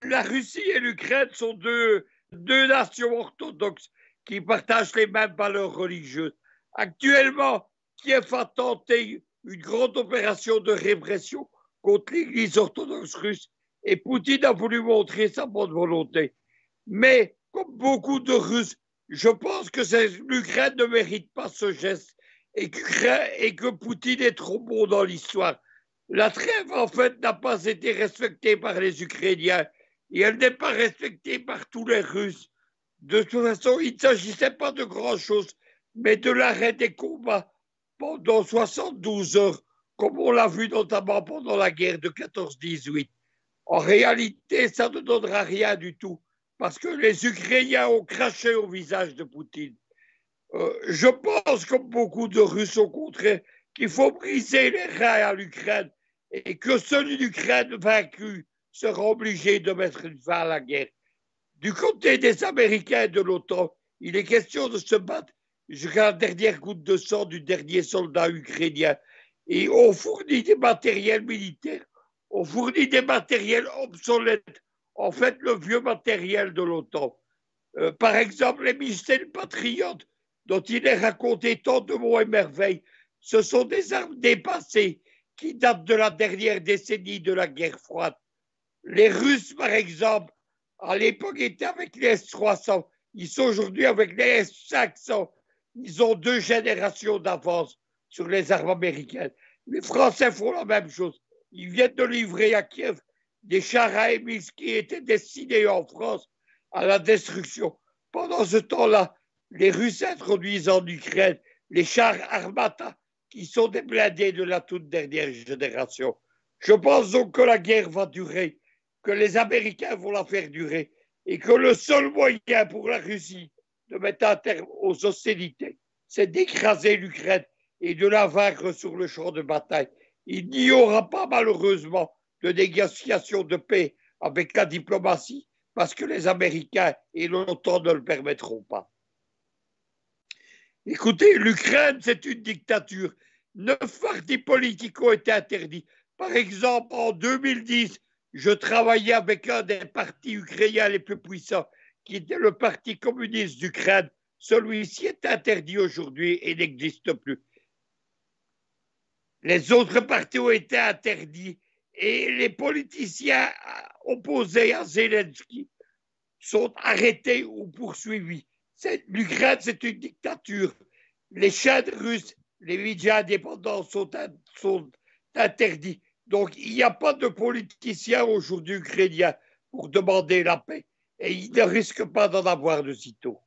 La Russie et l'Ukraine sont deux nations orthodoxes qui partagent les mêmes valeurs religieuses. Actuellement, Kiev a tenté une grande opération de répression contre l'Église orthodoxe russe et Poutine a voulu montrer sa bonne volonté. Mais comme beaucoup de Russes, je pense que l'Ukraine ne mérite pas ce geste et que Poutine est trop bon dans l'histoire. La trêve, en fait, n'a pas été respectée par les Ukrainiens et elle n'est pas respectée par tous les Russes. De toute façon, il ne s'agissait pas de grand-chose, mais de l'arrêt des combats pendant 72 heures, comme on l'a vu notamment pendant la guerre de 14-18. En réalité, ça ne donnera rien du tout, parce que les Ukrainiens ont craché au visage de Poutine. Je pense, comme beaucoup de Russes au contraire, qu'il faut briser les reins à l'Ukraine et que seule l'Ukraine vaincue sera obligée de mettre une fin à la guerre. Du côté des Américains et de l'OTAN, il est question de se battre jusqu'à la dernière goutte de sang du dernier soldat ukrainien. Et on fournit des matériels militaires, on fournit des matériels obsolètes, en fait le vieux matériel de l'OTAN. Par exemple, les missiles patriotes dont il est raconté tant de mots et merveilles, ce sont des armes dépassées qui datent de la dernière décennie de la guerre froide. Les Russes, par exemple, à l'époque étaient avec les S-300, ils sont aujourd'hui avec les S-500. Ils ont 2 générations d'avance sur les armes américaines. Les Français font la même chose. Ils viennent de livrer à Kiev des chars à hélices qui étaient destinés en France à la destruction. Pendant ce temps-là, les Russes introduisent en Ukraine les chars Armata, qui sont des blindés de la toute dernière génération. Je pense donc que la guerre va durer, que les Américains vont la faire durer, et que le seul moyen pour la Russie de mettre un terme aux hostilités, c'est d'écraser l'Ukraine et de la vaincre sur le champ de bataille. Il n'y aura pas malheureusement de négociation de paix avec la diplomatie parce que les Américains et l'OTAN ne le permettront pas. Écoutez, l'Ukraine, c'est une dictature. 9 partis politiques ont été interdits. Par exemple, en 2010, je travaillais avec un des partis ukrainiens les plus puissants, qui était le Parti communiste d'Ukraine. Celui-ci est interdit aujourd'hui et n'existe plus. Les autres partis ont été interdits et les politiciens opposés à Zelensky sont arrêtés ou poursuivis. L'Ukraine, c'est une dictature. Les chaînes russes, les médias indépendants sont interdits. Donc, il n'y a pas de politiciens aujourd'hui ukrainiens pour demander la paix. Et ils ne risquent pas d'en avoir de sitôt.